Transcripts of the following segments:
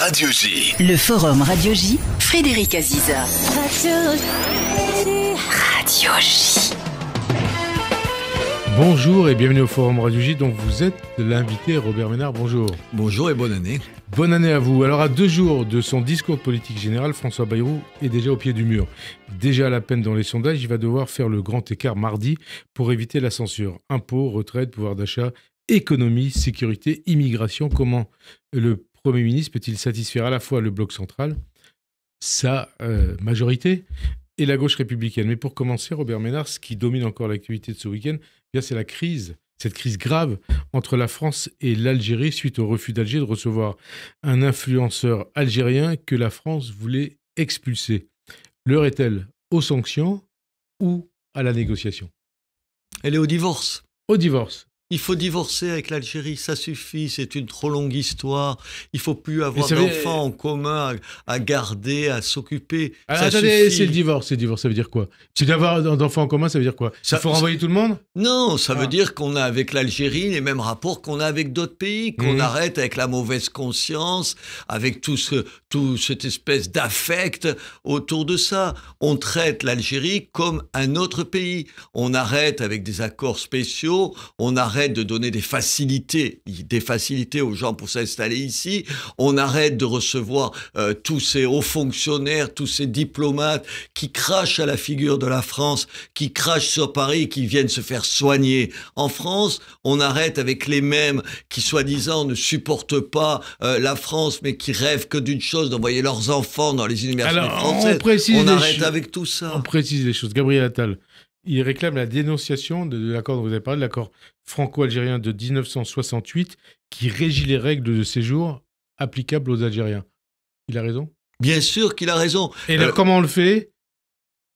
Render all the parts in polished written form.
Radio J. Le Forum Radio J, Frédéric Aziza. Radio J. Bonjour et bienvenue au Forum Radio J, dont vous êtes l'invité Robert Ménard. Bonjour. Bonjour et bonne année. Bonne année à vous. Alors, à 2 jours de son discours de politique générale, François Bayrou est déjà au pied du mur. Déjà à la peine dans les sondages, il va devoir faire le grand écart mardi pour éviter la censure. Impôts, retraite, pouvoir d'achat, économie, sécurité, immigration. Comment le Premier ministre peut-il satisfaire à la fois le bloc central, sa majorité, et la gauche républicaine? Mais pour commencer, Robert Ménard, ce qui domine encore l'actualité de ce week-end, c'est la crise. Cette crise grave entre la France et l'Algérie suite au refus d'Alger de recevoir un influenceur algérien que la France voulait expulser. L'heure est-elle aux sanctions ou à la négociation? Elle est au divorce. Au divorce. Il faut divorcer avec l'Algérie, ça suffit, c'est une trop longue histoire. Il ne faut plus avoir d'enfants en commun à garder, à s'occuper. Attendez, c'est le divorce, ça veut dire quoi? C'est d'avoir d'enfants en commun, ça veut dire quoi? Il faut renvoyer tout le monde? Non, ça veut dire qu'on a avec l'Algérie les mêmes rapports qu'on a avec d'autres pays, qu'on arrête avec la mauvaise conscience, avec tout cette espèce d'affect autour de ça. On traite l'Algérie comme un autre pays. On arrête avec des accords spéciaux, on arrête de donner des facilités aux gens pour s'installer ici. On arrête de recevoir tous ces hauts fonctionnaires, tous ces diplomates qui crachent à la figure de la France, qui crachent sur Paris, qui viennent se faire soigner en France. On arrête avec les mêmes qui, soi-disant, ne supportent pas la France, mais qui rêvent que d'une chose, d'envoyer leurs enfants dans les universités françaises. On arrête avec tout ça. On précise les choses. Gabriel Attal, il réclame la dénonciation de l'accord dont vous avez parlé, l'accord franco-algérien de 1968, qui régit les règles de séjour applicables aux Algériens. Il a raison? Bien sûr qu'il a raison. Et alors, comment on le fait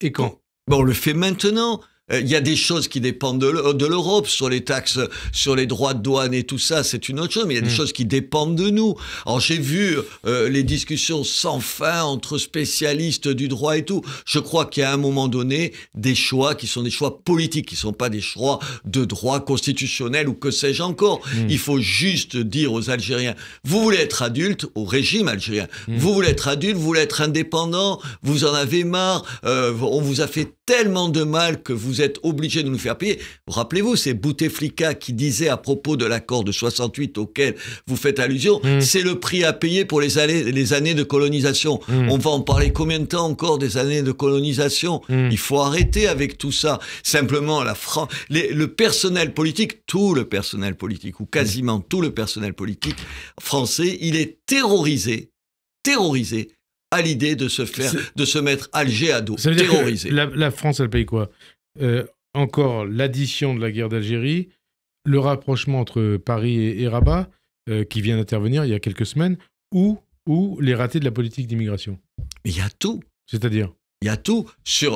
et quand? On le fait maintenant. Il y a des choses qui dépendent de l'Europe, sur les taxes, sur les droits de douane et tout ça, c'est une autre chose, mais il y a des choses qui dépendent de nous. Alors j'ai vu les discussions sans fin entre spécialistes du droit et tout. Je crois qu'il y a à un moment donné des choix qui sont des choix politiques, qui ne sont pas des choix de droit constitutionnel ou que sais-je encore. Il faut juste dire aux Algériens, vous voulez être adulte, au régime algérien, vous voulez être adulte, vous voulez être indépendant, vous en avez marre, on vous a fait tellement de mal que vous êtes obligés de nous faire payer. Rappelez-vous, c'est Bouteflika qui disait à propos de l'accord de 68 auquel vous faites allusion, c'est le prix à payer pour les années de colonisation. On va en parler combien de temps encore des années de colonisation? Il faut arrêter avec tout ça. Simplement, le personnel politique, tout le personnel politique, ou quasiment tout le personnel politique français, il est terrorisé à l'idée de se mettre Alger à dos. Ça veut dire que la France, elle paye quoi? Encore l'addition de la guerre d'Algérie, le rapprochement entre Paris et Rabat, qui vient d'intervenir il y a quelques semaines, ou les ratés de la politique d'immigration. Il y a tout. C'est-à-dire? Il y a tout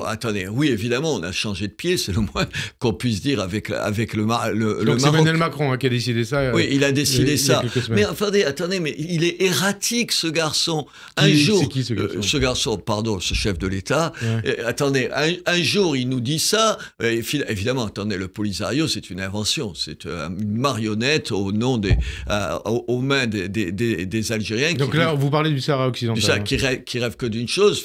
attendez, oui, évidemment, on a changé de pied, c'est le moins qu'on puisse dire avec le Maroc. Donc c'est Emmanuel Macron qui a décidé ça. Oui, il a décidé ça. Mais attendez, mais il est erratique, ce garçon. C'est qui ce garçon? Ce garçon, pardon, ce chef de l'État. Ouais. Attendez, un jour, il nous dit ça. Évidemment, attendez, le Polisario, c'est une invention. C'est une marionnette aux mains des Algériens. Donc là, vous parlez du Sahara occidental. Qui rêve que d'une chose,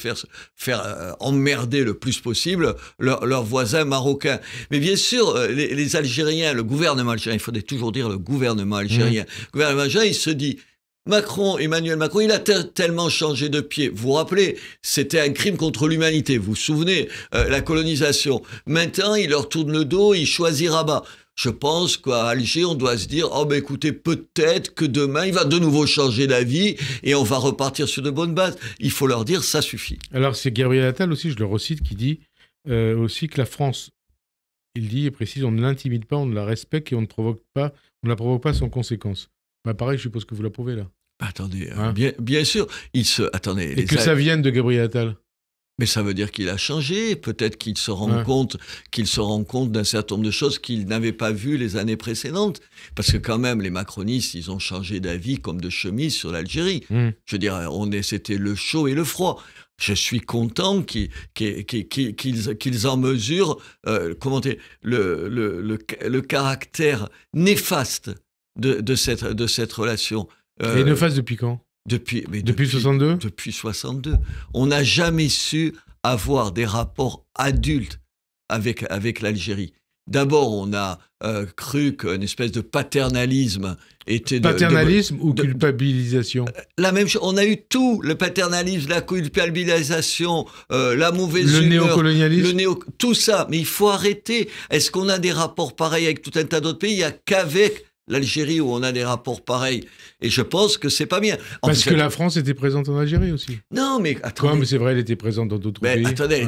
faire emmerder le plus possible leurs voisins marocains. Mais bien sûr, les Algériens, le gouvernement algérien, il faudrait toujours dire le gouvernement algérien. Le gouvernement algérien, il se dit, Emmanuel Macron, il a tellement changé de pied. Vous vous rappelez, c'était un crime contre l'humanité. Vous vous souvenez, la colonisation. Maintenant, il leur tourne le dos, il choisit Rabat. Je pense qu'à Alger, on doit se dire, écoutez, peut-être que demain, il va de nouveau changer d'avis et on va repartir sur de bonnes bases. Il faut leur dire, ça suffit. Alors, c'est Gabriel Attal aussi, je le recite, qui dit aussi que la France, il dit et précise, on ne l'intimide pas, on la respecte et on ne la provoque pas sans conséquence. Pareil, je suppose que vous l'approuvez là. Attendez, bien sûr. Attendez. Et que ça vienne de Gabriel Attal. Mais ça veut dire qu'il a changé. Peut-être qu'il se rend compte d'un certain nombre de choses qu'il n'avait pas vues les années précédentes. Parce que quand même, les macronistes, ils ont changé d'avis comme de chemise sur l'Algérie. Je veux dire, c'était le chaud et le froid. Je suis content qu'ils en mesurent le caractère néfaste de cette relation. Et néfaste depuis quand ? Depuis 62 ? Depuis 62. On n'a jamais su avoir des rapports adultes avec l'Algérie. D'abord, on a cru qu'une espèce de paternalisme était... Paternalisme ou culpabilisation ? La même chose. On a eu tout. Le paternalisme, la culpabilisation, la mauvaise humeur. Néocolonialisme. Tout ça. Mais il faut arrêter. Est-ce qu'on a des rapports pareils avec tout un tas d'autres pays ? Il n'y a qu'avec l'Algérie où on a des rapports pareils. Et je pense que c'est pas bien. Parce que la France était présente en Algérie aussi. Non, mais attendez. Quoi, mais c'est vrai, elle était présente dans d'autres pays. Attendez,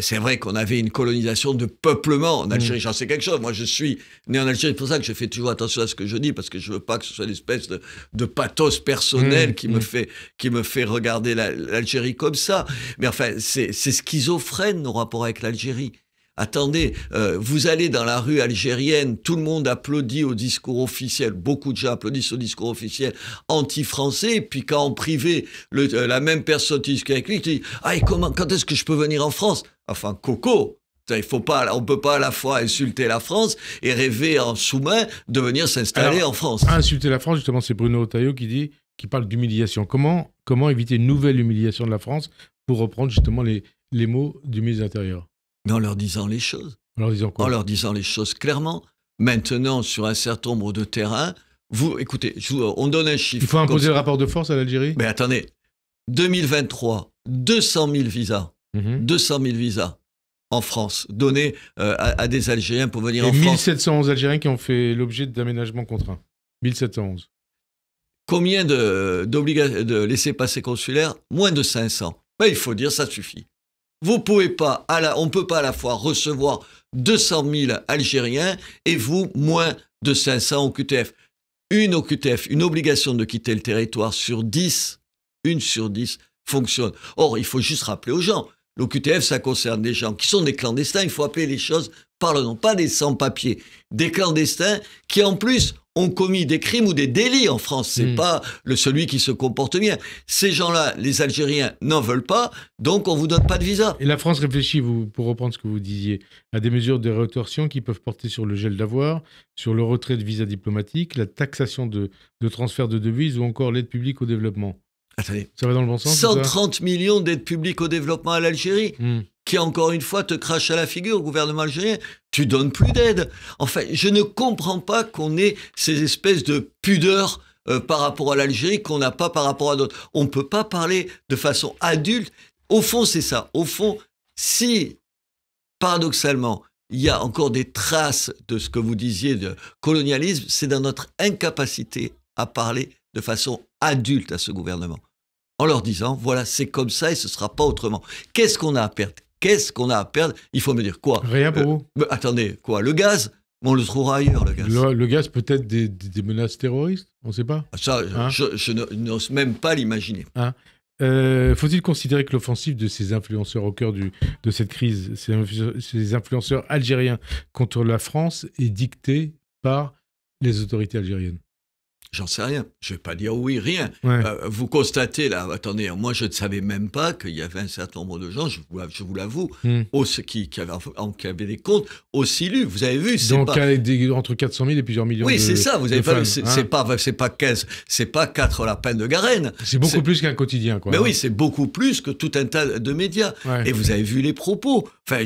c'est vrai qu'on avait une colonisation de peuplement en Algérie. J'en sais quelque chose. Moi, je suis né en Algérie. C'est pour ça que je fais toujours attention à ce que je dis, parce que je veux pas que ce soit une espèce de pathos personnel qui me fait regarder l'Algérie comme ça. Mais enfin, c'est schizophrène, nos rapports avec l'Algérie. Attendez, vous allez dans la rue algérienne, tout le monde applaudit au discours officiel, beaucoup de gens applaudissent au discours officiel anti-français, et puis quand en privé, la même personne qui discute avec lui, qui dit « Ah, et quand est-ce que je peux venir en France ?» Enfin, coco, on peut pas à la fois insulter la France et rêver en sous-main de venir s'installer en France. Insulter la France, justement, c'est Bruno Retailleau qui parle d'humiliation. Comment éviter une nouvelle humiliation de la France pour reprendre justement les mots du ministre de l'Intérieur ? Mais en leur disant les choses. En leur disant quoi ? En leur disant les choses clairement. Maintenant, sur un certain nombre de terrains, écoutez, on donne un chiffre. Il faut imposer le rapport de force à l'Algérie ? Mais attendez, 2023, 200 000 visas. 200 000 visas en France, donnés à des Algériens pour venir en France. 1711 Algériens qui ont fait l'objet d'aménagements contraints. 1711. Combien de laissez-passer consulaires ? Moins de 500. Ben, il faut dire, ça suffit. On ne peut pas à la fois recevoir 200 000 Algériens et vous, moins de 500 OQTF. Une OQTF, une obligation de quitter le territoire sur 10, une sur 10 fonctionne. Or, il faut juste rappeler aux gens, l'OQTF, ça concerne des gens qui sont des clandestins, il faut appeler les choses par le nom, pas des sans-papiers, des clandestins qui en plus ont commis des crimes ou des délits en France. C'est pas celui qui se comporte bien. Ces gens-là, les Algériens, n'en veulent pas, donc on vous donne pas de visa. Et la France réfléchit, pour reprendre ce que vous disiez, à des mesures de rétorsion qui peuvent porter sur le gel d'avoirs, sur le retrait de visas diplomatiques, la taxation de transfert de devises ou encore l'aide publique au développement. Attendez. Ça va dans le bon sens ? 130 millions d'aides publiques au développement à l'Algérie, qui encore une fois te crache à la figure au gouvernement algérien. Tu donnes plus d'aide. Enfin, je ne comprends pas qu'on ait ces espèces de pudeurs par rapport à l'Algérie qu'on n'a pas par rapport à d'autres. On ne peut pas parler de façon adulte. Au fond, c'est ça. Au fond, si, paradoxalement, il y a encore des traces de ce que vous disiez de colonialisme, c'est dans notre incapacité à parler de façon adulte à ce gouvernement. En leur disant, voilà, c'est comme ça et ce ne sera pas autrement. Qu'est-ce qu'on a à perdre ? Il faut me dire quoi ? Rien pour vous ? Attendez, quoi ? Le gaz ? On le trouvera ailleurs, le gaz. Le gaz, peut-être des menaces terroristes ? On ne sait pas. Ça, je n'ose même pas l'imaginer. Faut-il considérer que l'offensive de ces influenceurs au cœur de cette crise, ces influenceurs algériens contre la France, est dictée par les autorités algériennes ? J'en sais rien. Je ne vais pas dire oui, rien. Ouais. Vous constatez, là, attendez, moi je ne savais même pas qu'il y avait un certain nombre de gens, je vous l'avoue, qui avaient des comptes aussi lus. Vous avez vu, c'est donc, pas... entre 400 000 et plusieurs millions de c'est ça, vous avez pas vu, c'est fans, pas 15, c'est pas 4 lapins de Garenne. C'est beaucoup plus qu'un quotidien, quoi. Mais oui, c'est beaucoup plus que tout un tas de médias. Ouais. Et vous avez vu les propos. Enfin,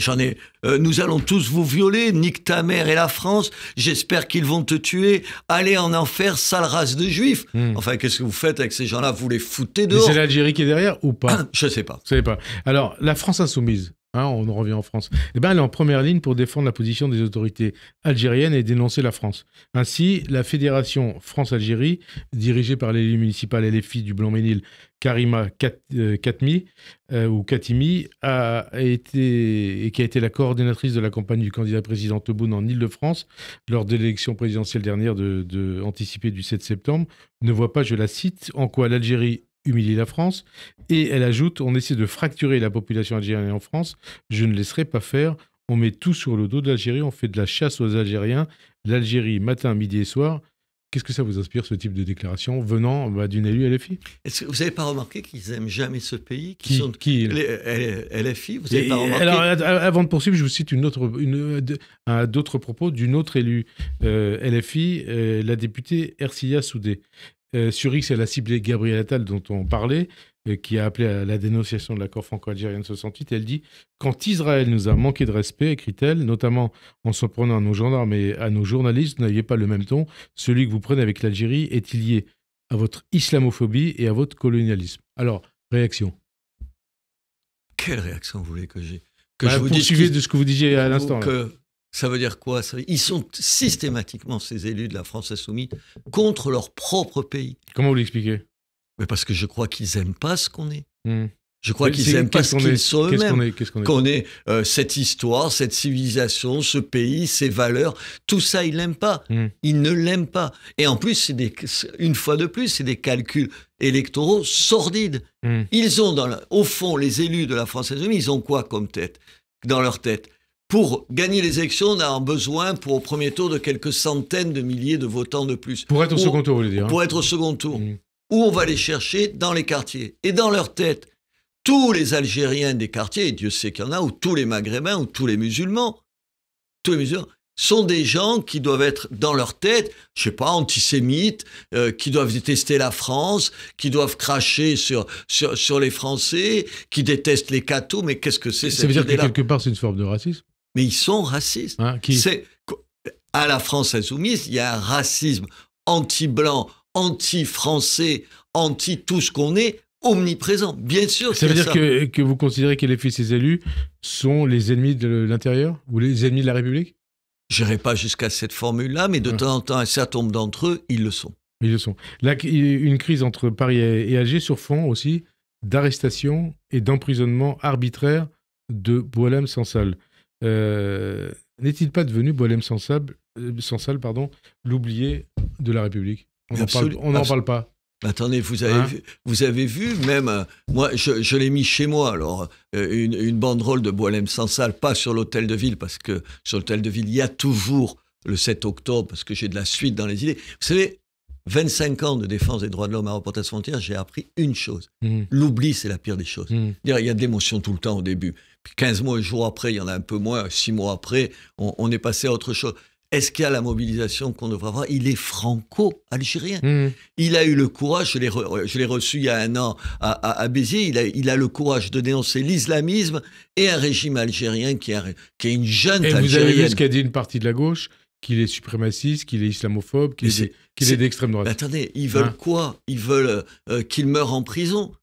nous allons tous vous violer, nique ta mère et la France, j'espère qu'ils vont te tuer, allez en enfer, sale race de juifs. Enfin, qu'est-ce que vous faites avec ces gens-là ? Vous les foutez dehors. Mais c'est l'Algérie qui est derrière ou pas ? Je ne sais pas. Vous savez pas. Alors, la France insoumise, on en revient en France, elle est en première ligne pour défendre la position des autorités algériennes et dénoncer la France. Ainsi, la fédération France-Algérie, dirigée par l'élu municipal LFI du Blanc-Ménil, Karima Khatmi, qui a été la coordinatrice de la campagne du candidat président Tebboune en Île-de-France lors de l'élection présidentielle dernière anticipée du 7 septembre, ne voit pas, je la cite, en quoi l'Algérie humilie la France. Et elle ajoute, on essaie de fracturer la population algérienne en France, je ne laisserai pas faire, on met tout sur le dos de l'Algérie, on fait de la chasse aux Algériens, l'Algérie matin, midi et soir. Qu'est-ce que ça vous inspire, ce type de déclaration venant d'une élue LFI ? Est-ce que vous n'avez pas remarqué qu'ils n'aiment jamais ce pays ? Qui les LFI, vous n'avez pas remarqué ? Alors, avant de poursuivre, je vous cite d'autres propos d'une autre élue LFI, la députée Ercilia Soudé. Sur X, elle a ciblé Gabriel Attal, dont on parlait, qui a appelé à la dénonciation de l'accord franco-algérien de 68. Elle dit « Quand Israël nous a manqué de respect, écrit-elle, notamment en s'en prenant à nos gendarmes et à nos journalistes, vous n'aviez pas le même ton. Celui que vous prenez avec l'Algérie est lié à votre islamophobie et à votre colonialisme. » Alors, réaction. Quelle réaction vous voulez que j'ai Je vous poursuivez de ce que vous disiez à l'instant. Ça veut dire quoi? Ils sont systématiquement, ces élus de la France insoumise, contre leur propre pays. Comment vous l'expliquez? Mais parce que je crois qu'ils n'aiment pas ce qu'on est. Je crois qu'ils n'aiment pas ce qu'ils sont eux-mêmes. Qu'on est cette histoire, cette civilisation, ce pays, ces valeurs, tout ça, ils l'aiment pas. Ils ne l'aiment pas. Et en plus, une fois de plus, c'est des calculs électoraux sordides. Ils ont, au fond, les élus de la France insoumise, ils ont quoi comme tête? Dans leur tête? Pour gagner les élections, on a besoin, au premier tour, de quelques centaines de milliers de votants de plus. Pour être au second tour, vous voulez dire? Pour être au second tour. Où on va les chercher dans les quartiers. Et dans leur tête, tous les Algériens des quartiers, et Dieu sait qu'il y en a, ou tous les Maghrébins, ou tous les musulmans, sont des gens qui doivent être dans leur tête, je sais pas, antisémites, qui doivent détester la France, qui doivent cracher sur les Français, qui détestent les cathos. Mais qu'est-ce que c'est? Ça veut dire que quelque part, c'est une forme de racisme? Mais ils sont racistes. À la France insoumise, il y a un racisme anti-blanc, anti-français, anti-tout ce qu'on est, omniprésent. Bien sûr. Ça veut dire que vous considérez que les fils et ces élus sont les ennemis de l'intérieur ou les ennemis de la République? Je n'irai pas jusqu'à cette formule-là, mais de temps en temps, un certain nombre d'entre eux, ils le sont. Ils le sont. Là, une crise entre Paris et Alger sur fond aussi d'arrestation et d'emprisonnement arbitraire de Boualem Sansal. N'est-il pas devenu Boualem Sansal, l'oublié de la République? On n'en parle pas. Attendez, vous avez vu même, moi je l'ai mis chez moi, alors une banderole de Boualem Sansal, pas sur l'hôtel de ville, parce que sur l'hôtel de ville, il y a toujours le 7 octobre, parce que j'ai de la suite dans les idées. Vous savez, 25 ans de défense des droits de l'homme à Reporters sans frontières, j'ai appris une chose. L'oubli, c'est la pire des choses. Il y a de l'émotion tout le temps au début. Puis 15 mois, jours après, il y en a un peu moins, 6 mois après, on est passé à autre chose. Est-ce qu'il y a la mobilisation qu'on devrait avoir? Il est franco-algérien. Il a eu le courage, je l'ai reçu il y a un an à Béziers, il a le courage de dénoncer l'islamisme et un régime algérien qui est une jeune algérienne. Et vous avez vu ce qu'a dit une partie de la gauche? Qu'il est suprémaciste, qu'il est islamophobe, qu'il est d'extrême droite. Attendez, ils veulent quoi? Ils veulent qu'il meure en prison.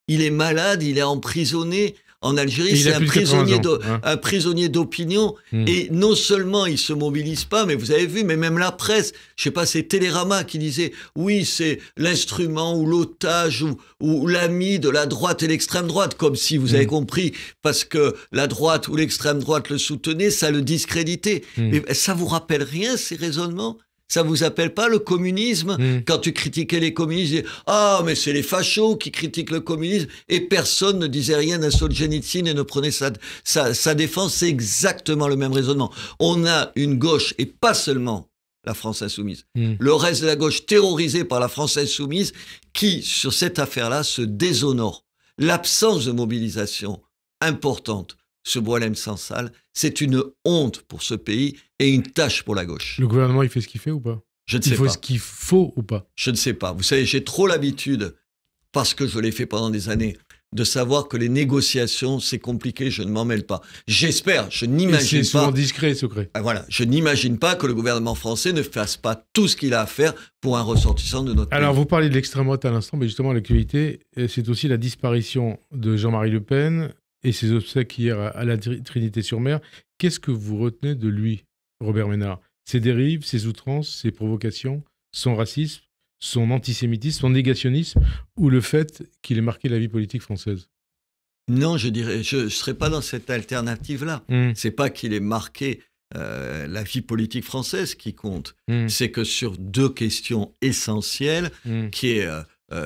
Il est malade, il est emprisonné. En Algérie, c'est un prisonnier d'opinion. Et non seulement il ne se mobilise pas, mais vous avez vu, mais même la presse, je ne sais pas, c'est Télérama qui disait « Oui, c'est l'instrument ou l'otage ou l'ami de la droite et l'extrême droite », comme si, vous avez compris, parce que la droite ou l'extrême droite le soutenait, ça le discréditait. Mais ça ne vous rappelle rien, ces raisonnements? Ça vous appelle pas le communisme? Quand tu critiquais les communistes, ah, mais c'est les fachos qui critiquent le communisme, et personne ne disait rien à Solzhenitsyn et ne prenait sa défense. C'est exactement le même raisonnement. On a une gauche, et pas seulement la France insoumise, le reste de la gauche terrorisée par la France insoumise, qui, sur cette affaire-là, se déshonore. L'absence de mobilisation importante sur Boualem Sansal, c'est une honte pour ce pays et une tâche pour la gauche. Le gouvernement, il fait ce qu'il fait ou pas? Je ne sais pas. Il fait ce qu'il faut ou pas? Je ne sais pas. Vous savez, j'ai trop l'habitude, parce que je l'ai fait pendant des années, de savoir que les négociations, c'est compliqué, je ne m'en mêle pas. J'espère, je n'imagine pas... C'est souvent discret et secret. Voilà, je n'imagine pas que le gouvernement français ne fasse pas tout ce qu'il a à faire pour un ressortissant de notre pays. Alors, vous parlez de l'extrême droite à l'instant, mais justement, l'actualité, c'est aussi la disparition de Jean-Marie Le Pen et ses obsèques hier à la Trinité-sur-Mer. Qu'est-ce que vous retenez de lui, Robert Ménard? Ses dérives, ses outrances, ses provocations, son racisme, son antisémitisme, son négationnisme, ou le fait qu'il ait marqué la vie politique française? Non, je ne serais pas dans cette alternative-là. C'est pas qu'il ait marqué la vie politique française qui compte. C'est que sur deux questions essentielles, qui est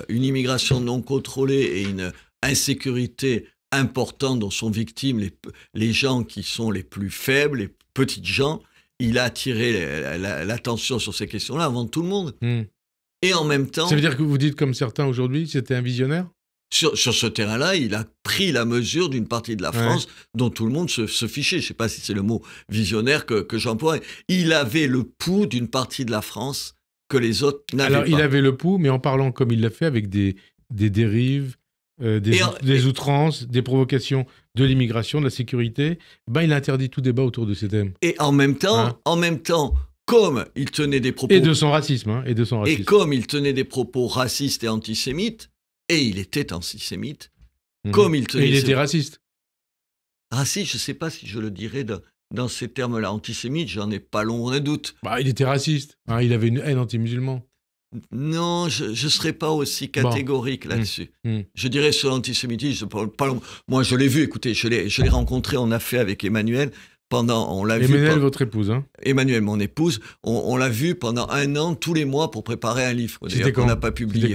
une immigration non contrôlée et une insécurité importante dont sont victimes les gens qui sont les plus faibles, les petites gens, il a attiré l'attention sur ces questions-là avant tout le monde. Et en même temps... Ça veut dire que vous dites, comme certains aujourd'hui, c'était un visionnaire? Sur ce terrain-là, il a pris la mesure d'une partie de la France dont tout le monde se fichait. Je ne sais pas si c'est le mot visionnaire que j'emploie. Il avait le pouls d'une partie de la France que les autres n'avaient pas. Alors, il avait le pouls, mais en parlant comme il l'a fait, avec des dérives, des outrances, des provocations de l'immigration, de la sécurité, il a interdit tout débat autour de ces thèmes. Et en même temps, comme il tenait des propos... Et de son racisme. Et comme il tenait des propos racistes et antisémites, et il était antisémite, comme il tenait... Et il était raciste. Raciste, je ne sais pas si je le dirais dans ces termes-là. Antisémite, j'en ai pas l'ombre d'un doute. Il était raciste. Il avait une haine anti-musulman. Non, je ne serais pas aussi catégorique là-dessus. Je dirais sur l'antisémitisme, moi je l'ai vu, écoutez, je l'ai rencontré, on a fait avec Emmanuel, Emmanuel, votre épouse, hein. Emmanuel, mon épouse, on l'a vu pendant 1 an, tous les mois, pour préparer un livre. C'était quand ? On n'a pas publié.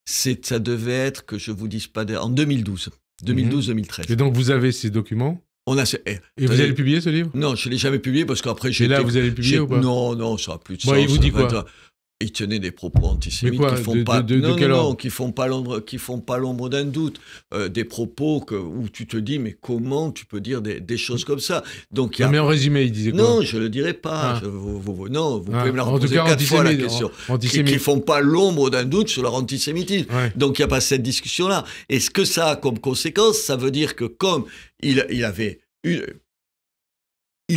Ça devait être, que je ne vous dise pas, en 2012. 2012-2013. Et donc vous avez ces documents ? Et vous allez publier ce livre ? Non, je ne l'ai jamais publié parce qu'après j'ai... Et là, vous allez le publier ou pas ? Non, ça n'a plus de sens. Il vous dit quoi ? Il tenait des propos antisémites qui font pas qui font pas l'ombre d'un doute, des propos où tu te dis mais comment tu peux dire des choses comme ça. Donc mais en résumé, il disait quoi ? Non, je le dirais pas. Vous pouvez me la reposer 4 fois la question. Qui font pas l'ombre d'un doute sur leur antisémitisme. Ouais. Donc il y a pas cette discussion là. Et ce que ça a comme conséquence, ça veut dire que comme il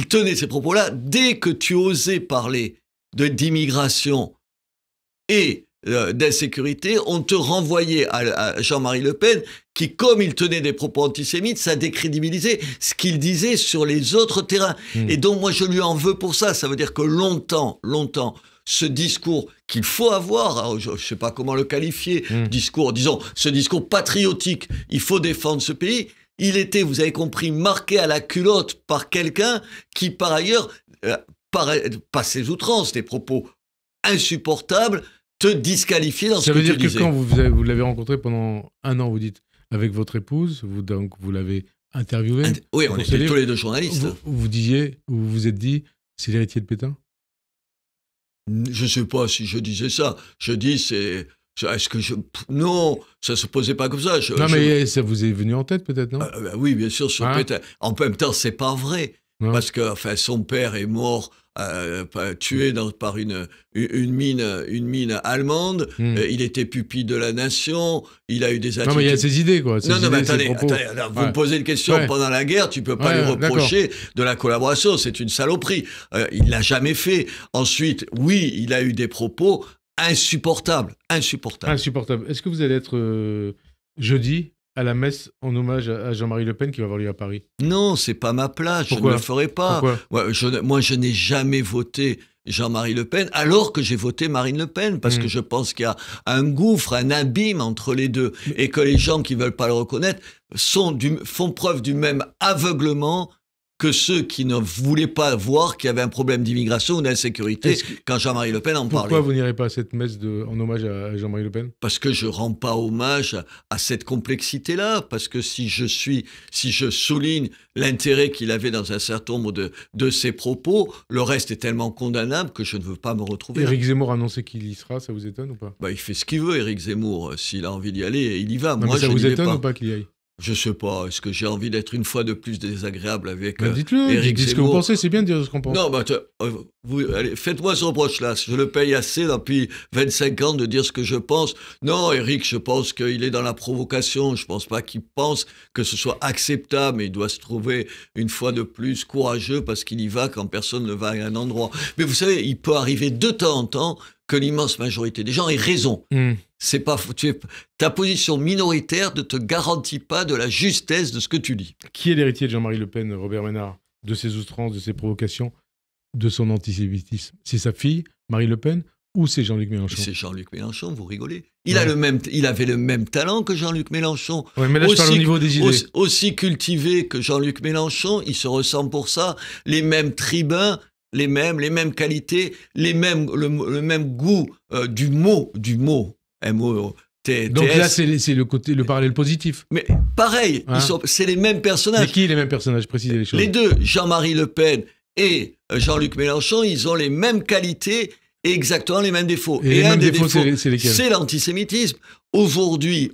tenait ces propos là, dès que tu osais parler d'immigration et d'insécurité, on te renvoyait à Jean-Marie Le Pen, qui, comme il tenait des propos antisémites, ça décrédibilisait ce qu'il disait sur les autres terrains. Et donc, moi, je lui en veux pour ça. Ça veut dire que longtemps, ce discours qu'il faut avoir, je ne sais pas comment le qualifier, ce discours patriotique, il faut défendre ce pays, il était, vous avez compris, marqué à la culotte par quelqu'un qui, par ailleurs, par ses outrances, des propos insupportables, te disqualifier dans ce que tu disais. Ça veut dire que quand vous l'avez rencontré pendant 1 an, vous dites, avec votre épouse, vous l'avez interviewé. Oui, on était tous les deux journalistes. Vous vous êtes dit, c'est l'héritier de Pétain ? Je ne sais pas si je disais ça. Je dis, non, ça ne se posait pas comme ça. Mais ça vous est venu en tête peut-être, non ? Oui, bien sûr, sur Pétain. En même temps, ce n'est pas vrai. Non. Parce que son père est mort, tué par une mine allemande. Il était pupille de la nation. Il a eu des attitudes... Non, mais il y a ses idées, quoi. Non, mais attendez, vous me posez une question pendant la guerre, tu ne peux pas lui reprocher de la collaboration. C'est une saloperie. Il ne l'a jamais fait. Ensuite, oui, il a eu des propos insupportables. Est-ce que vous allez être jeudi à la messe en hommage à Jean-Marie Le Pen qui va avoir lieu à Paris ? Non, c'est pas ma place, je ne le ferai pas. Moi, je n'ai jamais voté Jean-Marie Le Pen, alors que j'ai voté Marine Le Pen, parce que je pense qu'il y a un gouffre, un abîme entre les deux, et que les gens qui ne veulent pas le reconnaître font preuve du même aveuglement que ceux qui ne voulaient pas voir qu'il y avait un problème d'immigration ou d'insécurité quand Jean-Marie Le Pen en parlait. Pourquoi vous n'irez pas à cette messe en hommage à Jean-Marie Le Pen ? Parce que je ne rends pas hommage à cette complexité-là, parce que si je souligne l'intérêt qu'il avait dans un certain nombre de ses propos, le reste est tellement condamnable que je ne veux pas me retrouver. Éric Zemmour a annoncé qu'il y sera, ça vous étonne ou pas ? Il fait ce qu'il veut, Éric Zemmour. S'il a envie d'y aller, il y va. Moi, ça vous étonne ou pas qu'il y aille ? Je sais pas, est-ce que j'ai envie d'être une fois de plus désagréable avec dites-le, Éric dites ce que vous pensez, c'est bien de dire ce qu'on pense. Non, allez, faites-moi ce reproche-là, je le paye assez depuis 25 ans de dire ce que je pense. Non, Éric, je pense qu'il est dans la provocation, je pense pas qu'il pense que ce soit acceptable, mais il doit se trouver une fois de plus courageux parce qu'il y va quand personne ne va à un endroit. Mais vous savez, il peut arriver de temps en temps que l'immense majorité des gens aient raison. C'est pas, ta position minoritaire ne te garantit pas de la justesse de ce que tu dis. Qui est l'héritier de Jean-Marie Le Pen, Robert Ménard ? De ses outrances, de ses provocations, de son antisémitisme ? C'est sa fille, Marine Le Pen, ou c'est Jean-Luc Mélenchon ? C'est Jean-Luc Mélenchon, vous rigolez. Il avait le même talent que Jean-Luc Mélenchon. Ouais, mais là, je parle au niveau des idées. Aussi cultivé que Jean-Luc Mélenchon, il se ressemble pour ça. Les mêmes tribuns, les mêmes qualités, le même goût du mot. M-O-T-S. Donc là, c'est le parallèle positif. Mais pareil, c'est les mêmes personnages. Mais qui est les mêmes personnages ? Précisez les choses. Les deux, Jean-Marie Le Pen et Jean-Luc Mélenchon, ils ont les mêmes qualités et exactement les mêmes défauts. Et un des défauts, c'est lesquels ? C'est l'antisémitisme. Aujourd'hui,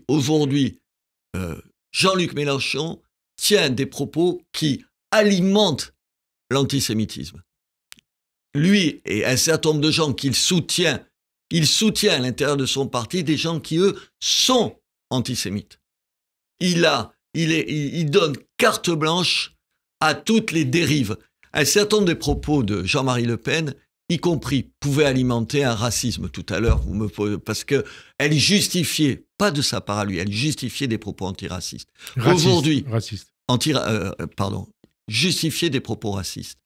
Jean-Luc Mélenchon tient des propos qui alimentent l'antisémitisme. Lui et un certain nombre de gens qu'il soutient il soutient à l'intérieur de son parti des gens qui, eux, sont antisémites. Il donne carte blanche à toutes les dérives. Un certain nombre des propos de Jean-Marie Le Pen, y compris, pouvaient alimenter un racisme tout à l'heure, parce qu'elle justifiait, pas de sa part à lui, elle justifiait des propos antiracistes. Aujourd'hui, justifiait des propos racistes.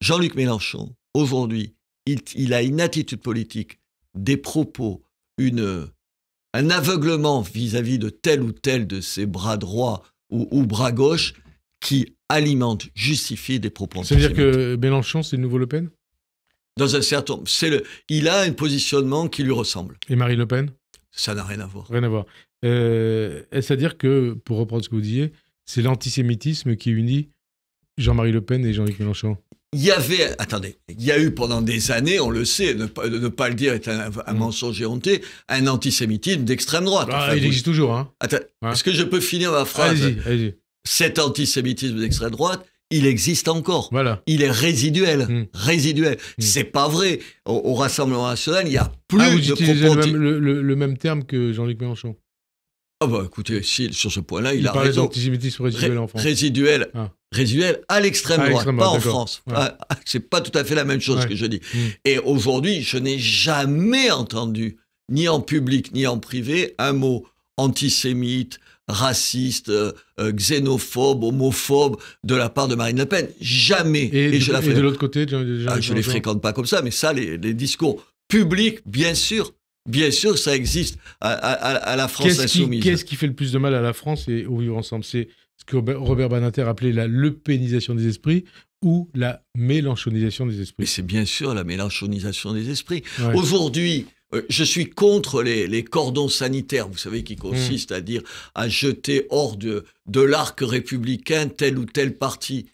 Jean-Luc Mélenchon, aujourd'hui, il a une attitude politique, des propos, un aveuglement vis-à-vis de tel ou tel de ses bras droits ou bras gauche qui alimente, justifie des propos antisémites. C'est-à-dire que Mélenchon, c'est le nouveau Le Pen ? Dans un certain... il a un positionnement qui lui ressemble. Et Marine Le Pen ? Ça n'a rien à voir. Rien à voir. Est-ce à dire que, pour reprendre ce que vous disiez, c'est l'antisémitisme qui unit Jean-Marie Le Pen et Jean-Luc Mélenchon ? Il y a eu pendant des années, on le sait, ne pas le dire est un mensonge éhonté, un antisémitisme d'extrême droite. Il existe toujours, hein. Attends, est-ce que je peux finir ma phrase ? Allez-y. Cet antisémitisme d'extrême droite, il existe encore. Voilà. Il est résiduel. C'est pas vrai. Au Rassemblement national, il y a plus vous de utilisez propos... le même terme que Jean-Luc Mélenchon. Ah bah écoutez, sur ce point-là, il a parlait raison. d'antisémitisme résiduel en France. Résiduel à l'extrême droite, pas en France. Ouais. C'est pas tout à fait la même chose que je dis. Et aujourd'hui, je n'ai jamais entendu, ni en public, ni en privé, un mot antisémite, raciste, xénophobe, homophobe de la part de Marine Le Pen. Jamais. Et de l'autre côté, je ne les fréquente pas comme ça, mais ça, les discours publics, bien sûr, ça existe à la France insoumise. Qu'est-ce qui fait le plus de mal à la France et au vivre ensemble ? C'est ce que Robert Badinter appelait la lepénisation des esprits ou la mélenchonisation des esprits. Mais c'est bien sûr la mélenchonisation des esprits. Ouais. Aujourd'hui, je suis contre les cordons sanitaires, vous savez, qui consistent à jeter hors de l'arc républicain tel ou tel parti.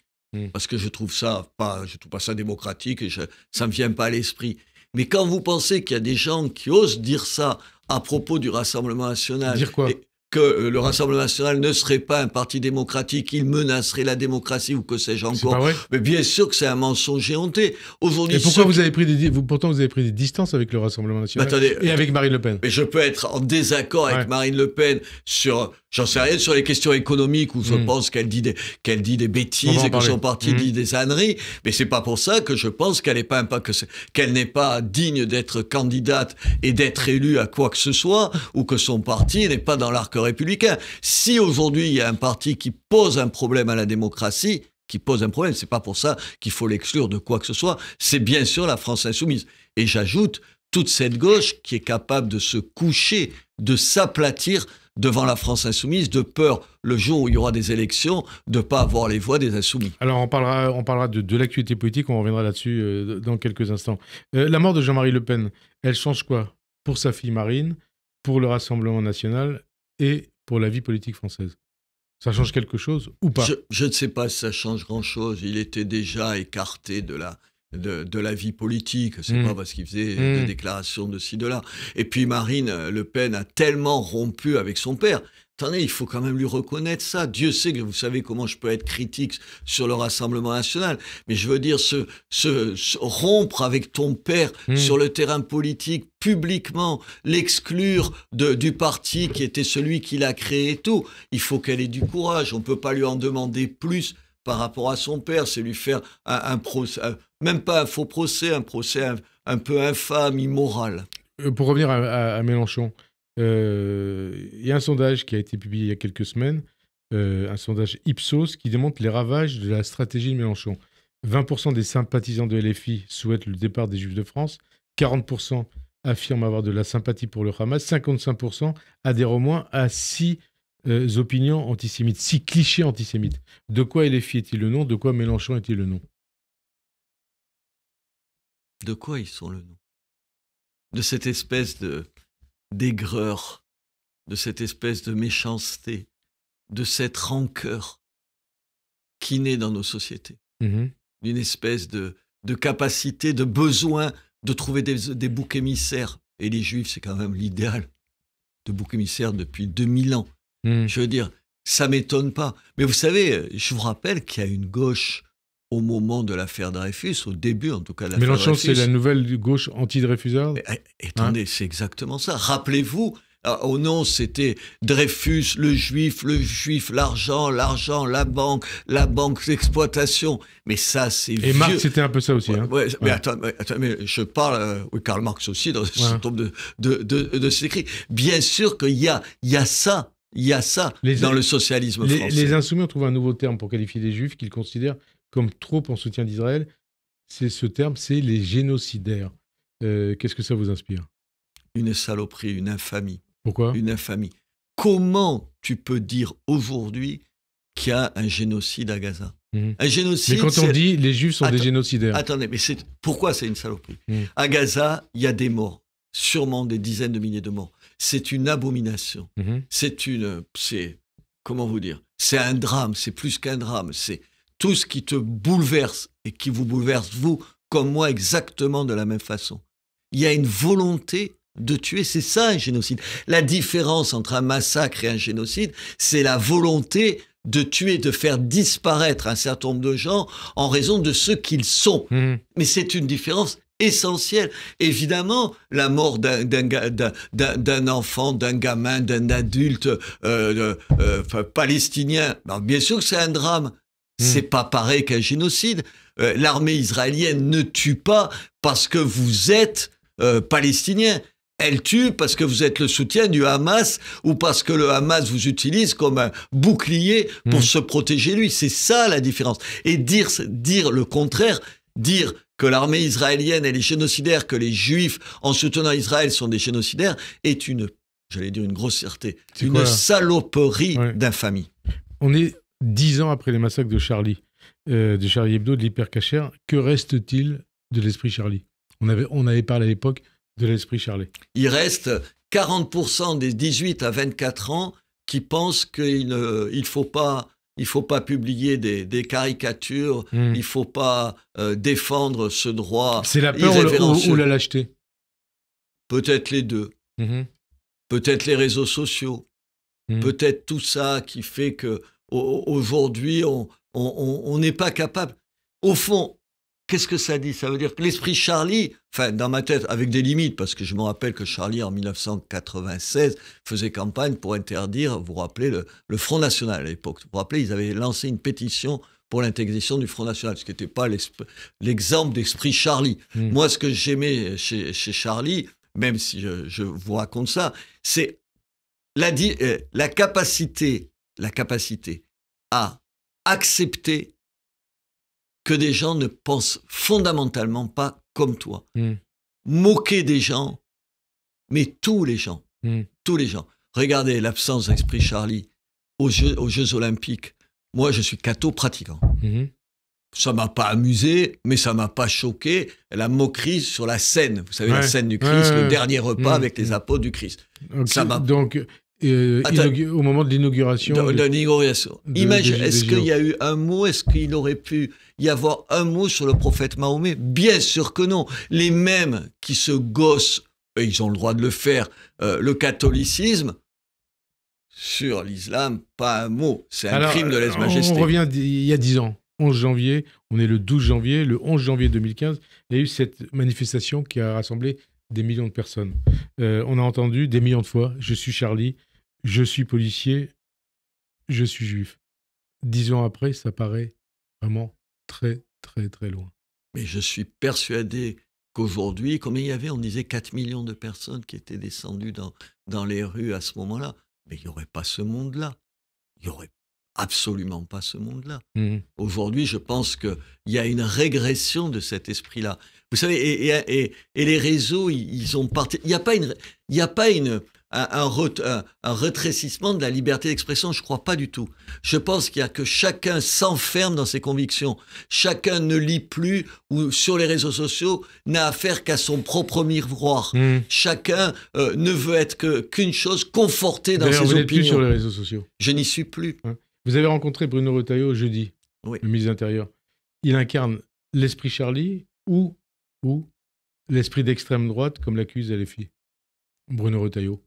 Parce que je trouve pas ça démocratique et ça me vient pas à l'esprit. Mais quand vous pensez qu'il y a des gens qui osent dire ça à propos du Rassemblement national... Dire quoi ? Que le Rassemblement national ne serait pas un parti démocratique, il menacerait la démocratie ou que sais-je encore. C'est pas vrai ? Mais bien sûr que c'est un mensonge éhonté. Aujourd'hui, et pourquoi vous avez pris des distances avec le Rassemblement national et avec Marine Le Pen ? Mais je peux être en désaccord avec Marine Le Pen sur, j'en sais rien, sur les questions économiques où je pense qu'elle dit des bêtises et que son parti dit des âneries. Mais c'est pas pour ça que je pense qu'elle n'est pas digne d'être candidate et d'être élue à quoi que ce soit ou que son parti n'est pas dans l'arc républicain. Si aujourd'hui il y a un parti qui pose un problème à la démocratie, c'est pas pour ça qu'il faut l'exclure de quoi que ce soit, c'est bien sûr la France insoumise. Et j'ajoute toute cette gauche qui est capable de se coucher, de s'aplatir devant la France insoumise, de peur, le jour où il y aura des élections, de ne pas avoir les voix des insoumis. Alors on parlera de l'actualité politique, on reviendra là-dessus dans quelques instants. La mort de Jean-Marie Le Pen, elle change quoi pour sa fille Marine, pour le Rassemblement national et pour la vie politique française ? Ça change quelque chose ou pas ? Je ne sais pas si ça change grand-chose. Il était déjà écarté de la vie politique. C'est pas parce qu'il faisait des déclarations de ci, de là. Et puis Marine Le Pen a tellement rompu avec son père. Attendez, il faut quand même lui reconnaître ça. Dieu sait que vous savez comment je peux être critique sur le Rassemblement national. Mais je veux dire, se rompre avec ton père sur le terrain politique, publiquement, l'exclure du parti qui était celui qui l'a créé et tout. Il faut qu'elle ait du courage. On ne peut pas lui en demander plus par rapport à son père. C'est lui faire un procès, même pas un faux procès, un procès un peu infâme, immoral. Pour revenir à Mélenchon, il y a un sondage qui a été publié il y a quelques semaines, un sondage Ipsos qui démontre les ravages de la stratégie de Mélenchon. 20% des sympathisants de LFI souhaitent le départ des Juifs de France, 40% affirment avoir de la sympathie pour le Hamas, 55% adhèrent au moins à 6 opinions antisémites, 6 clichés antisémites. De quoi LFI est-il le nom ? De quoi Mélenchon est-il le nom ? De quoi ils sont le nom ? De cette espèce d'aigreur, de cette espèce de méchanceté, de cette rancœur qui naît dans nos sociétés. D'une espèce de capacité, de besoin de trouver des boucs émissaires. Et les Juifs, c'est quand même l'idéal de boucs émissaires depuis 2000 ans. Je veux dire, ça ne m'étonne pas. Mais vous savez, je vous rappelle qu'il y a une gauche au moment de l'affaire Dreyfus, au début en tout cas de l'affaire Mélenchon, Dreyfus. c'est la nouvelle gauche anti-Dreyfusarde. Attendez, c'est exactement ça. Rappelez-vous, au nom, c'était Dreyfus, le juif, l'argent, la banque d'exploitation. Mais ça, c'est vieux. Et Marx, c'était un peu ça aussi. Ouais, mais attends, mais je parle, oui, Karl Marx aussi, dans un certain nombre de ses écrits. Bien sûr qu'il y a ça. Il y a ça dans le socialisme français. Les Insoumis ont trouvé un nouveau terme pour qualifier les Juifs qu'ils considèrent comme trop en soutien d'Israël. Ce terme, c'est les génocidaires. Qu'est-ce que ça vous inspire? Une saloperie, une infamie. Pourquoi? Une infamie. Comment tu peux dire aujourd'hui qu'il y a un génocide à Gaza? Un génocide. Mais quand on dit les Juifs sont des génocidaires. Attendez, mais pourquoi c'est une saloperie? À Gaza, il y a des morts, sûrement des dizaines de milliers de morts. C'est une abomination. Comment vous dire? C'est un drame, c'est plus qu'un drame. C'est tout ce qui te bouleverse et qui vous bouleverse, vous, comme moi, exactement de la même façon. Il y a une volonté de tuer, c'est ça un génocide. La différence entre un massacre et un génocide, c'est la volonté de tuer, de faire disparaître un certain nombre de gens en raison de ce qu'ils sont. Mais c'est une différence essentielle. Évidemment, la mort d'un enfant, d'un gamin, d'un adulte palestinien, bien sûr que c'est un drame. C'est pas pareil qu'un génocide. L'armée israélienne ne tue pas parce que vous êtes palestinien. Elle tue parce que vous êtes le soutien du Hamas ou parce que le Hamas vous utilise comme un bouclier pour se protéger lui. C'est ça la différence. Et dire le contraire, dire que l'armée israélienne elle est génocidaire, que les Juifs en soutenant Israël sont des génocidaires, est une grossièreté, une saloperie d'infamie. On est 10 ans après les massacres de Charlie Hebdo, de l'Hypercacher. Que reste-t-il de l'esprit Charlie? On avait parlé à l'époque de l'esprit Charlie. Il reste 40% des 18 à 24 ans qui pensent qu'il ne faut pas publier des caricatures, il ne faut pas défendre ce droit. C'est la peur ou la lâcheté? Peut-être les deux. Peut-être les réseaux sociaux. Peut-être tout ça qui fait qu'aujourd'hui, on n'est pas capable. Au fond, qu'est-ce que ça dit? Ça veut dire que l'esprit Charlie, enfin dans ma tête, avec des limites, parce que je me rappelle que Charlie, en 1996, faisait campagne pour interdire, vous vous rappelez, le Front National à l'époque. Vous vous rappelez, ils avaient lancé une pétition pour l'intégration du Front National, ce qui n'était pas l'exemple d'esprit Charlie. Moi, ce que j'aimais chez Charlie, même si je vous raconte ça, c'est la capacité à accepter que des gens ne pensent fondamentalement pas comme toi. Moquer des gens, mais tous les gens. Regardez l'absence d'esprit Charlie aux Jeux Olympiques. Moi, je suis catho pratiquant. Ça ne m'a pas amusé, mais ça ne m'a pas choqué. La moquerie sur la scène. Vous savez, la scène du Christ, le dernier repas avec les apôtres du Christ. Ça m'a... Donc, au moment de l'inauguration. Imagine, est-ce qu'il y a eu un mot, est-ce qu'il aurait pu y avoir un mot sur le prophète Mahomet? Bien sûr que non. Les mêmes qui se gossent, et ils ont le droit de le faire, le catholicisme, sur l'islam, pas un mot. C'est un crime de lèse-majesté. On revient il y a 10 ans, 11 janvier, on est le 12 janvier, le 11 janvier 2015, il y a eu cette manifestation qui a rassemblé des millions de personnes. On a entendu des millions de fois « Je suis Charlie », « Je suis policier », « Je suis juif ». 10 ans après, ça paraît vraiment très, très, très loin. Mais je suis persuadé qu'aujourd'hui, combien il y avait? On disait 4 millions de personnes qui étaient descendues dans les rues à ce moment-là. Mais il n'y aurait pas ce monde-là. Il n'y aurait absolument pas ce monde-là. Aujourd'hui, je pense qu'il y a une régression de cet esprit-là. Vous savez, et les réseaux, ils ont parti. Il n'y a pas un rétrécissement de la liberté d'expression, je ne crois pas du tout. Je pense qu'il y a que chacun s'enferme dans ses convictions. Chacun ne lit plus ou sur les réseaux sociaux n'a affaire qu'à son propre miroir. Chacun ne veut être qu'une chose, conforté dans ses opinions. Vous n'êtes plus sur les réseaux sociaux. Je n'y suis plus. Vous avez rencontré Bruno Retailleau jeudi, oui. Le ministre de l'Intérieur. Il incarne l'esprit Charlie ou l'esprit d'extrême droite, comme l'accuse LFI. Bruno Retailleau.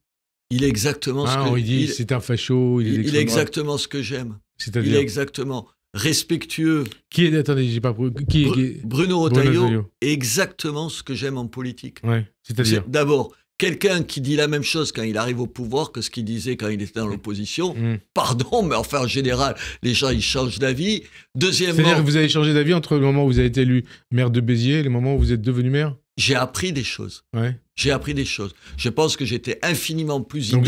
Il est exactement ce que... Il dit c'est un facho. Il est exactement ce que j'aime. C'est-à-dire... Il est exactement... respectueux. Attendez, j'ai pas... Bruno Retailleau est exactement ce que j'aime en politique. Ouais, c'est-à-dire d'abord, quelqu'un qui dit la même chose quand il arrive au pouvoir que ce qu'il disait quand il était dans l'opposition. Pardon, mais enfin, en général, les gens, ils changent d'avis. Deuxièmement... C'est-à-dire que vous avez changé d'avis entre le moment où vous avez été élu maire de Béziers et le moment où vous êtes devenu maire? J'ai appris des choses. Ouais. J'ai appris des choses. Je pense que j'étais infiniment plus Donc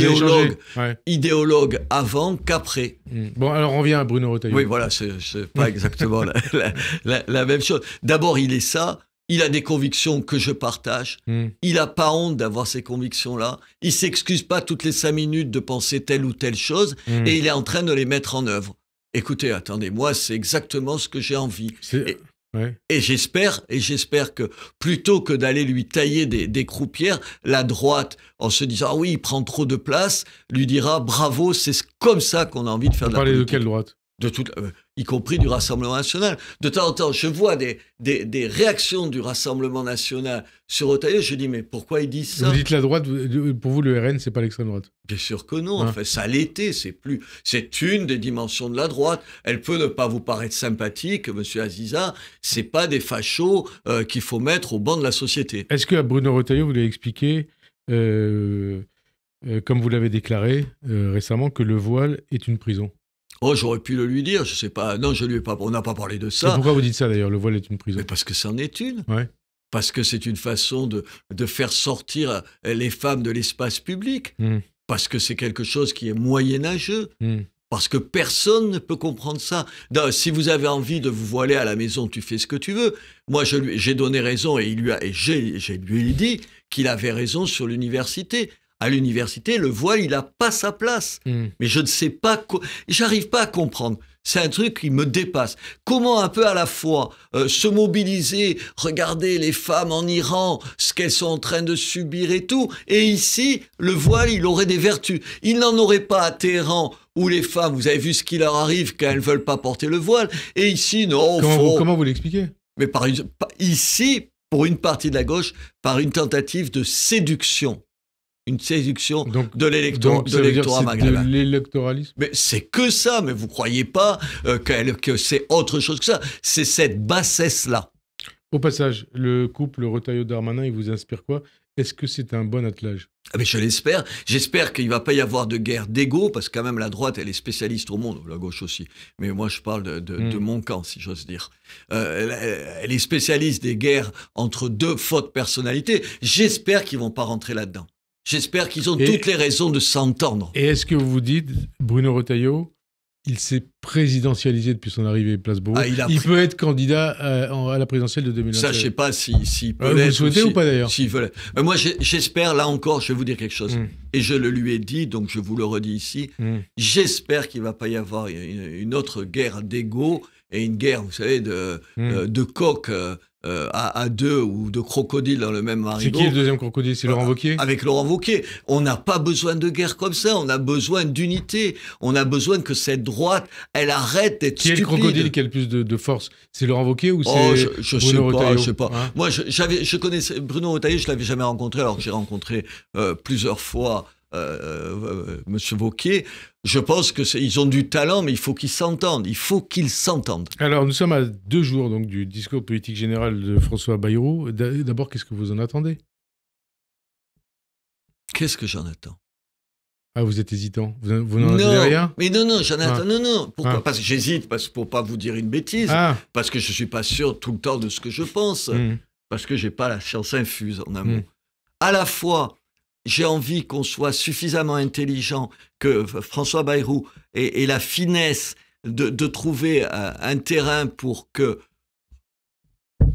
idéologue avant qu'après. Bon, alors on revient à Bruno Retailleau. Oui, voilà, c'est pas exactement la même chose. D'abord, il est ça. Il a des convictions que je partage. Il n'a pas honte d'avoir ces convictions-là. Il s'excuse pas toutes les 5 minutes de penser telle ou telle chose. Et il est en train de les mettre en œuvre. Écoutez, attendez, moi, c'est exactement ce que j'ai envie. Et j'espère que plutôt que d'aller lui tailler des croupières, la droite, en se disant « Ah oui, il prend trop de place », lui dira « Bravo, c'est comme ça qu'on a envie de faire de la politique ». Vous parlez de quelle droite ? Y compris du Rassemblement national. De temps en temps, je vois des réactions du Rassemblement national sur Retailleau. Je dis, mais pourquoi ils disent ça? Vous dites la droite, pour vous, le RN, c'est pas l'extrême droite? Bien sûr que non. Enfin, ça l'était, c'est une des dimensions de la droite. Elle peut ne pas vous paraître sympathique, monsieur Aziza. C'est pas des fachos qu'il faut mettre au banc de la société. Est-ce que à Bruno Retailleau, vous lui avez expliqué, comme vous l'avez déclaré récemment, que le voile est une prison? Oh, j'aurais pu le lui dire, je sais pas. Non, je lui ai pas. On n'a pas parlé de ça. Et pourquoi vous dites ça d'ailleurs, le voile est une prison? Mais parce que c'en est une. Ouais. Parce que c'est une façon de faire sortir les femmes de l'espace public. Parce que c'est quelque chose qui est moyenâgeux. Parce que personne ne peut comprendre ça. Si vous avez envie de vous voiler à la maison, tu fais ce que tu veux. Moi, j'ai donné raison et je lui ai dit qu'il avait raison sur l'université. À l'université, le voile, il n'a pas sa place. Mais je ne sais pas, j'arrive pas à comprendre. C'est un truc qui me dépasse. Comment un peu à la fois se mobiliser, regarder les femmes en Iran, ce qu'elles sont en train de subir et tout. Et ici, le voile, il aurait des vertus. Il n'en aurait pas à Téhéran, où les femmes, vous avez vu ce qui leur arrive quand elles ne veulent pas porter le voile. Et ici, non. Comment vous l'expliquez? Mais ici, pour une partie de la gauche, par une tentative de séduction. Une séduction de l'électorat maghrébin. De l'électoralisme. Mais c'est que ça, mais vous croyez pas que c'est autre chose que ça. C'est cette bassesse-là. Au passage, le couple Retailleau-Darmanin, il vous inspire quoi? Est-ce que c'est un bon attelage? Mais je l'espère. J'espère qu'il ne va pas y avoir de guerre d'ego, parce que quand même la droite, elle est spécialiste au monde, la gauche aussi. Mais moi, je parle de mon camp, si j'ose dire. Elle est spécialiste des guerres entre deux fortes personnalités. J'espère qu'ils ne vont pas rentrer là-dedans. J'espère qu'ils ont toutes les raisons de s'entendre. Et est-ce que vous vous dites, Bruno Retailleau, il s'est présidentialisé depuis son arrivée à Place Beauvau. Il peut être candidat à la présidentielle de 2027. Ça, je ne sais pas s'il peut l'être. Vous le souhaitez ou pas d'ailleurs? Moi, j'espère, là encore, je vais vous dire quelque chose. Et je le lui ai dit, donc je vous le redis ici. J'espère qu'il ne va pas y avoir une autre guerre d'ego et une guerre, vous savez, de coq à deux ou de crocodile dans le même marigot. C'est qui le deuxième crocodile? C'est Laurent Wauquiez? Avec Laurent Wauquiez. On n'a pas besoin de guerre comme ça. On a besoin d'unité. On a besoin que cette droite, elle arrête d'être stupide. Qui est le crocodile qui a le plus de force? C'est Laurent Wauquiez ou c'est Bruno Retailleau? Je sais pas. Hein? Moi, je connaissais Bruno Retailleau, je l'avais jamais rencontré, alors que j'ai rencontré plusieurs fois Monsieur Wauquiez. Je pense qu'ils ont du talent, mais il faut qu'ils s'entendent. Il faut qu'ils s'entendent. Alors, nous sommes à 2 jours donc, du discours politique général de François Bayrou. D'abord, qu'est-ce que vous en attendez? Qu'est-ce que j'en attends? Ah, vous êtes hésitant. Vous n'en attendez rien? Mais non, j'en attends. Non. Pourquoi? Parce que j'hésite, pour pas vous dire une bêtise. Parce que je suis pas sûr tout le temps de ce que je pense. Parce que j'ai pas la science infuse, en un mot. À la fois, j'ai envie qu'on soit suffisamment intelligent, que François Bayrou ait la finesse de trouver un terrain pour que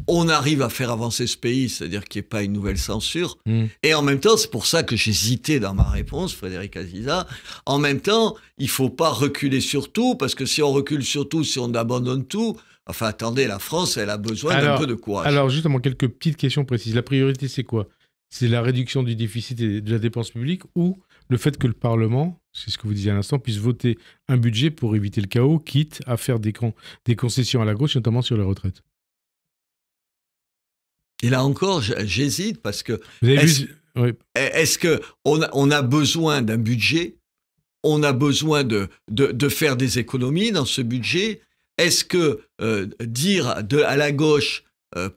on arrive à faire avancer ce pays, c'est-à-dire qu'il n'y ait pas une nouvelle censure. Et en même temps, c'est pour ça que j'hésitais dans ma réponse, Frédéric Aziza. En même temps, il ne faut pas reculer sur tout, parce que si on recule sur tout, si on abandonne tout, enfin attendez, la France, elle a besoin d'un peu de courage. Alors justement, quelques petites questions précises. La priorité, c'est quoi? C'est la réduction du déficit et de la dépense publique ou le fait que le Parlement, c'est ce que vous disiez à l'instant, puisse voter un budget pour éviter le chaos, quitte à faire des concessions à la gauche, notamment sur les retraites? Et là encore, j'hésite parce que... Est-ce qu'on a besoin d'un budget? On a besoin de faire des économies dans ce budget? est-ce que dire à la gauche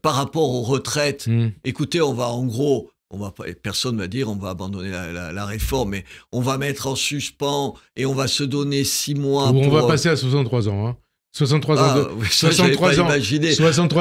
par rapport aux retraites, écoutez, on va en gros... personne va dire on va abandonner la réforme, mais on va mettre en suspens et on va se donner 6 mois. On va passer à 63 ans. Hein. 63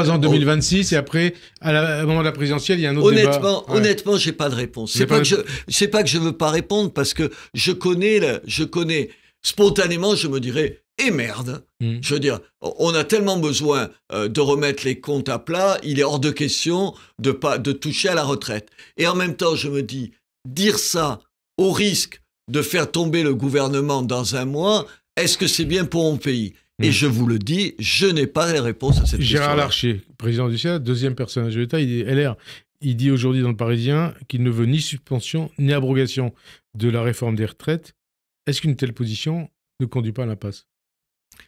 ans en 2026 et après, au moment de la présidentielle, il y a un autre débat. Honnêtement, j'ai pas de réponse. C'est pas que je veux pas répondre parce que je connais spontanément, je me dirais. Et merde, je veux dire, on a tellement besoin de remettre les comptes à plat, il est hors de question de toucher à la retraite. Et en même temps, je me dis, dire ça au risque de faire tomber le gouvernement dans un mois, est-ce que c'est bien pour mon pays ? Et je vous le dis, je n'ai pas les réponses à cette question. Gérard Larcher, président du Sénat, deuxième personnage de l'État, il dit LR. Il dit aujourd'hui dans le Parisien qu'il ne veut ni suspension ni abrogation de la réforme des retraites. Est-ce qu'une telle position ne conduit pas à l'impasse ?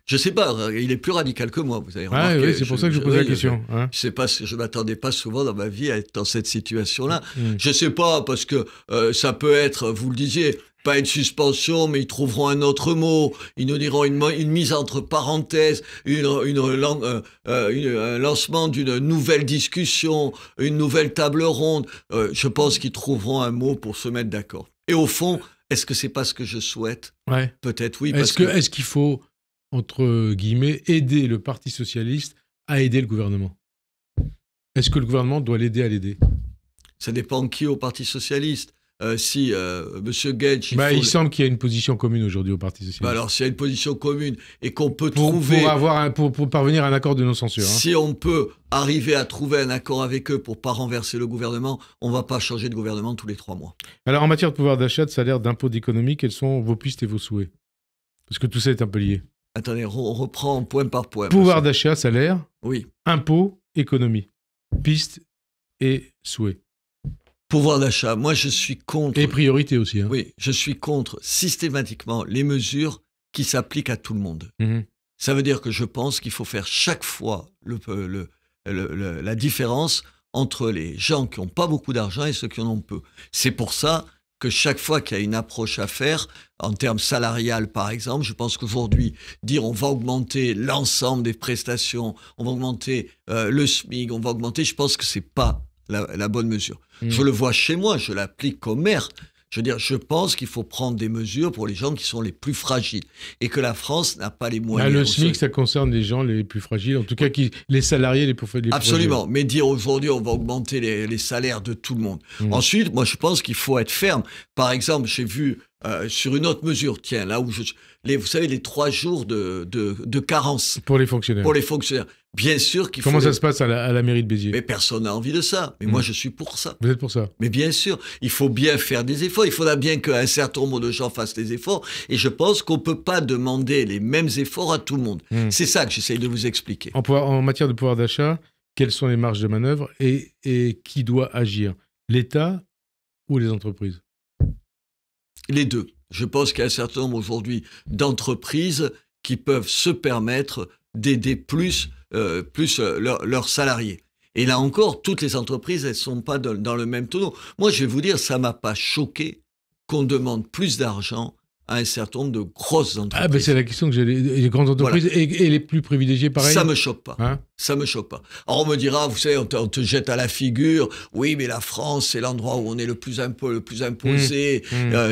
Je sais pas, il est plus radical que moi, vous avez remarqué. Oui, c'est pour ça que je pose la question. Je sais pas, je m'attendais pas souvent dans ma vie à être dans cette situation-là. Je sais pas, parce que ça peut être, vous le disiez, pas une suspension, mais ils trouveront un autre mot. Ils nous diront une mise entre parenthèses, un lancement d'une nouvelle discussion, une nouvelle table ronde. Je pense qu'ils trouveront un mot pour se mettre d'accord. Et au fond, est-ce que c'est pas ce que je souhaite ? Peut-être oui. Est-ce qu'il faut, entre guillemets, aider le Parti socialiste à aider le gouvernement ? Est-ce que le gouvernement doit l'aider à l'aider ? Ça dépend qui au Parti socialiste. Si M. Guedj... Il semble qu'il y a une position commune aujourd'hui au Parti socialiste. Alors, s'il y a une position commune et qu'on peut trouver... Pour parvenir à un accord de non-censure. Si on peut arriver à trouver un accord avec eux pour ne pas renverser le gouvernement, on ne va pas changer de gouvernement tous les 3 mois. Alors, en matière de pouvoir d'achat, de salaire, d'impôt, d'économie, quelles sont vos pistes et vos souhaits ? Parce que tout ça est un peu lié. Attendez, on reprend point par point. Pouvoir d'achat, salaire, oui. Impôt, économie. Pistes et souhaits. Pouvoir d'achat, moi je suis contre... Et priorité aussi. Hein. Oui, je suis contre systématiquement les mesures qui s'appliquent à tout le monde. Ça veut dire que je pense qu'il faut faire chaque fois la différence entre les gens qui n'ont pas beaucoup d'argent et ceux qui en ont peu. C'est pour ça que chaque fois qu'il y a une approche à faire, en termes salarial par exemple, je pense qu'aujourd'hui, dire on va augmenter l'ensemble des prestations, on va augmenter le SMIC, on va augmenter, je pense que ce n'est pas la bonne mesure. Je le vois chez moi, je l'applique comme maire. Je veux dire, je pense qu'il faut prendre des mesures pour les gens qui sont les plus fragiles et que la France n'a pas les moyens. Le SMIC, ça concerne les gens les plus fragiles, en tout cas les salariés les plus fragiles. Absolument, mais dire aujourd'hui on va augmenter les salaires de tout le monde. Ensuite, moi je pense qu'il faut être ferme. Par exemple, j'ai vu sur une autre mesure, tiens, là où vous savez, les 3 jours de carence. Pour les fonctionnaires. Pour les fonctionnaires. Bien sûr qu'il faut... Comment ça se passe à la mairie de Béziers ? Mais personne n'a envie de ça. Mais moi, je suis pour ça. Vous êtes pour ça ? Mais bien sûr, il faut bien faire des efforts. Il faudra bien qu'un certain nombre de gens fassent des efforts. Et je pense qu'on ne peut pas demander les mêmes efforts à tout le monde. C'est ça que j'essaye de vous expliquer. En matière de pouvoir d'achat, quelles sont les marges de manœuvre et qui doit agir ? L'État ou les entreprises ? Les deux. Je pense qu'il y a un certain nombre aujourd'hui d'entreprises qui peuvent se permettre d'aider plus leurs salariés. Et là encore, toutes les entreprises, elles ne sont pas dans le même tonneau. Moi, je vais vous dire, ça ne m'a pas choqué qu'on demande plus d'argent à un certain nombre de grosses entreprises. C'est la question que j'ai. Les grandes entreprises et les plus privilégiées, pareil. Ça me choque pas. Ça me choque pas. Alors on me dira, vous savez, on te jette à la figure. Oui, mais la France, c'est l'endroit où on est le plus imposé.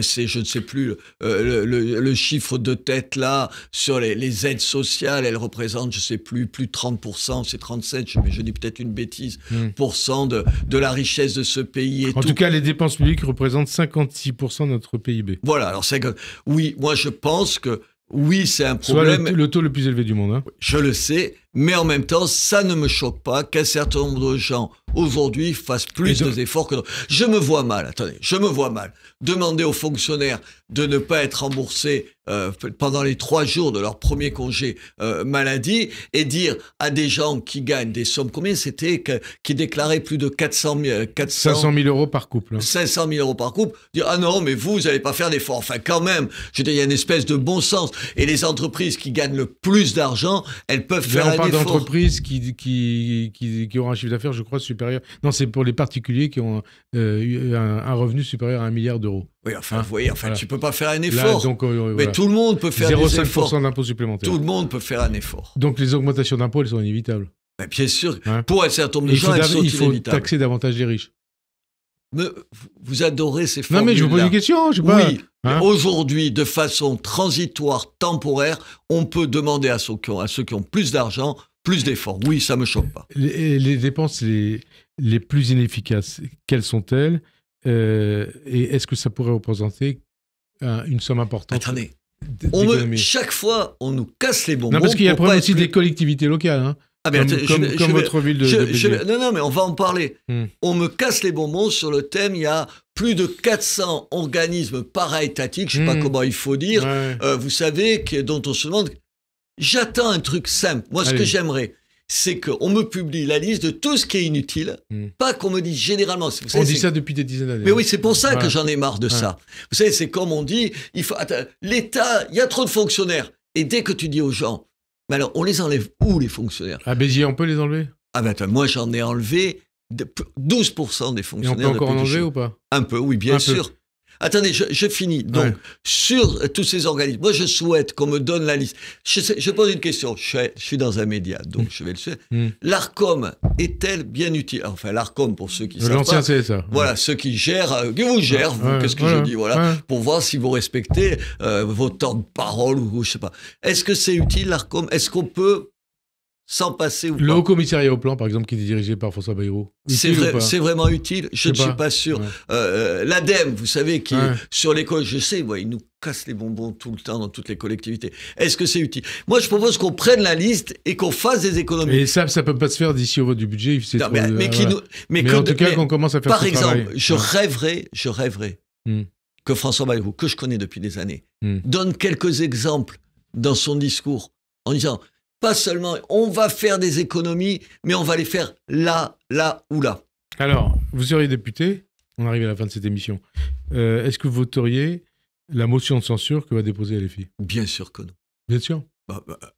C'est, je ne sais plus, le chiffre de tête là sur les aides sociales, elles représentent, je ne sais plus de 30%, c'est 37%, mais je dis peut-être une bêtise, de la richesse de ce pays. En tout cas, les dépenses publiques représentent 56% de notre PIB. Voilà. Alors oui, moi je pense que oui, c'est un problème. Soit le taux le plus élevé du monde. Je le sais, mais en même temps, ça ne me choque pas qu'un certain nombre de gens, aujourd'hui, fassent plus d'efforts que d'autres. Je me vois mal demander aux fonctionnaires de ne pas être remboursés pendant les 3 jours de leur premier congé maladie et dire à des gens qui gagnent des sommes, combien c'était, qui déclaraient plus de 500 000 euros par couple. 500 000 euros par couple, dire ah non, mais vous n'allez pas faire d'efforts. Enfin, quand même, je veux dire, il y a une espèce de bon sens. Et les entreprises qui gagnent le plus d'argent, elles peuvent faire un un effort. d'entreprises qui auront un chiffre d'affaires, je crois, supérieur. Non, c'est pour les particuliers qui ont un revenu supérieur à 1 milliard d'euros. Oui, enfin, vous voyez, voilà. tu peux pas faire un Là, effort. donc, Mais voilà. tout le monde peut faire des efforts. 0,5% d'impôts supplémentaires. Tout le monde peut faire un effort. Donc les augmentations d'impôts, elles sont inévitables. Mais bien sûr, Hein. pour un certain nombre Et de gens, elles sont il faut inévitables. taxer davantage les riches. Mais vous adorez ces Non, formules-là. mais je vous pose une question, je sais pas. Oui, Hein. aujourd'hui, de façon transitoire, temporaire, on peut demander à ceux qui ont plus d'argent, plus d'efforts. Oui, ça me choque pas. Les dépenses les plus inefficaces, quelles sont-elles et est-ce que ça pourrait représenter une somme importante Attendez, d'économie? chaque fois, on nous casse les bonbons. Non, parce qu'il y a le pour problème pas aussi être- des collectivités locales. Hein. Ah, mais attendez, Comme votre ville de Béziers. non, mais on va en parler. Hmm. On me casse les bonbons sur le thème, il y a plus de 400 organismes para-étatiques, je ne sais pas comment il faut dire, Ouais. vous savez, dont on se demande. J'attends un truc simple. Moi, ce Allez. que j'aimerais, c'est qu'on me publie la liste de tout ce qui est inutile, pas qu'on me dise généralement. Vous savez, On dit ça depuis des dizaines d'années. Mais oui, c'est pour ça Ouais. que j'en ai marre de ça. Vous savez, c'est comme on dit, l'État, il y a trop de fonctionnaires. Et dès que tu dis aux gens, mais alors, on les enlève où, les fonctionnaires? À Béziers, on peut les enlever? Ah ben attends, moi j'en ai enlevé 12% des Et on fonctionnaires. peut encore en depuis que je enlever suis- ou pas? Un peu, oui, bien Un sûr. Attendez, je finis. Donc, Ouais. sur tous ces organismes, moi je souhaite qu'on me donne la liste. Je pose une question, je suis dans un média, donc je vais le faire. L'ARCOM est-elle bien utile? Enfin, l'ARCOM, pour ceux qui savent L'ancien pas, CSA. voilà, ceux qui gèrent, qui vous gèrent, vous, Ouais, qu'est-ce que voilà, je dis, voilà, ouais. pour voir si vous respectez vos temps de parole ou je sais pas. Est-ce que c'est utile, l'ARCOM? Est-ce qu'on peut s'en passer ou Le pas? Haut Commissariat au Plan, par exemple, qui est dirigé par François Bayrou. C'est Utile ou vrai, pas? c'est vraiment utile. Je ne sais suis pas. pas sûr. Ouais. L'ADEME, vous savez, qui Ouais. est sur l'école, je sais, ils nous cassent les bonbons tout le temps dans toutes les collectivités. Est-ce que c'est utile? Moi, je propose qu'on prenne la liste et qu'on fasse des économies. Et ça peut pas se faire d'ici au vote du budget. C'est Non, trop- mais qui voilà. nous, mais Mais que en tout cas, mais qu'on commence à faire par ce exemple, travail. je Ouais. rêverais Hmm. que François Bayrou, que je connais depuis des années, Hmm. donne quelques exemples dans son discours en disant, pas seulement on va faire des économies, mais on va les faire là ou là. Alors, vous seriez député, on arrive à la fin de cette émission. Est-ce que vous voteriez la motion de censure que va déposer LFI? Bien sûr que non. Bien sûr.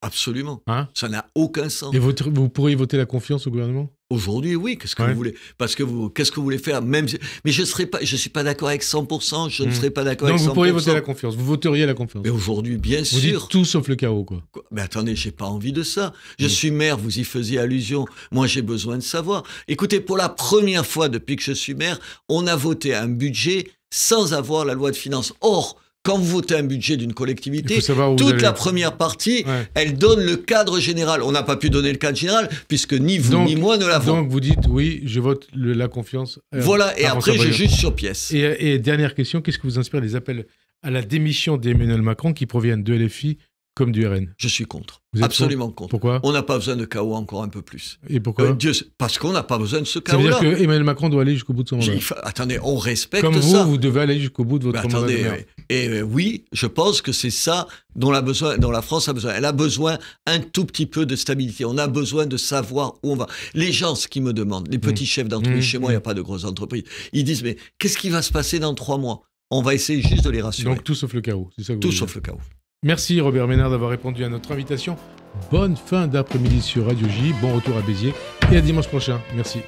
Absolument. Hein? Ça n'a aucun sens. Et vous pourriez voter la confiance au gouvernement? Aujourd'hui, oui. Qu'est-ce que Ouais. vous voulez? Parce que qu'est-ce que vous voulez faire? Mais je suis pas d'accord avec 100%. Je ne serai pas d'accord Donc avec 100%. vous pourriez voter la confiance. Vous voteriez la confiance. Mais aujourd'hui, bien Vous sûr. dites tout sauf le chaos, quoi. Mais attendez, j'ai pas envie de ça. Je suis maire, vous y faisiez allusion. Moi, j'ai besoin de savoir. Écoutez, pour la première fois depuis que je suis maire, on a voté un budget sans avoir la loi de finances. Or, quand vous votez un budget d'une Il collectivité, faut savoir où vous toute allez. la première partie, Ouais. elle donne le cadre général. On n'a pas pu donner le cadre général puisque ni vous ni moi ne l'avons. Donc vous dites oui, je vote la confiance. Voilà, et à après, François je Bayrou. juge sur pièce. Et dernière question, qu'est-ce que vous inspire les appels à la démission d'Emmanuel Macron qui proviennent de LFI comme du RN? Je suis contre. Vous êtes Absolument contre. Pourquoi? On n'a pas besoin de chaos encore un peu plus. Et pourquoi? Parce qu'on n'a pas besoin de ce Ça veut dire chaos-là. que Emmanuel Macron doit aller jusqu'au bout de son mandat. Attendez, on respecte Comme ça. vous devez aller jusqu'au bout de votre Mais mandat. de attendez, maire. oui, je pense que c'est ça dont la France a besoin. Elle a besoin un tout petit peu de stabilité. On a besoin de savoir où on va. Les gens, ce qu'ils me demandent, les petits chefs d'entreprise, chez moi, il n'y a pas de grosses entreprises, ils disent, mais qu'est-ce qui va se passer dans 3 mois? On va essayer juste de les rassurer. Donc tout sauf le chaos. C'est ça que vous Tout voulez sauf dire. le chaos. Merci Robert Ménard d'avoir répondu à notre invitation. Bonne fin d'après-midi sur Radio J. Bon retour à Béziers et à dimanche prochain. Merci.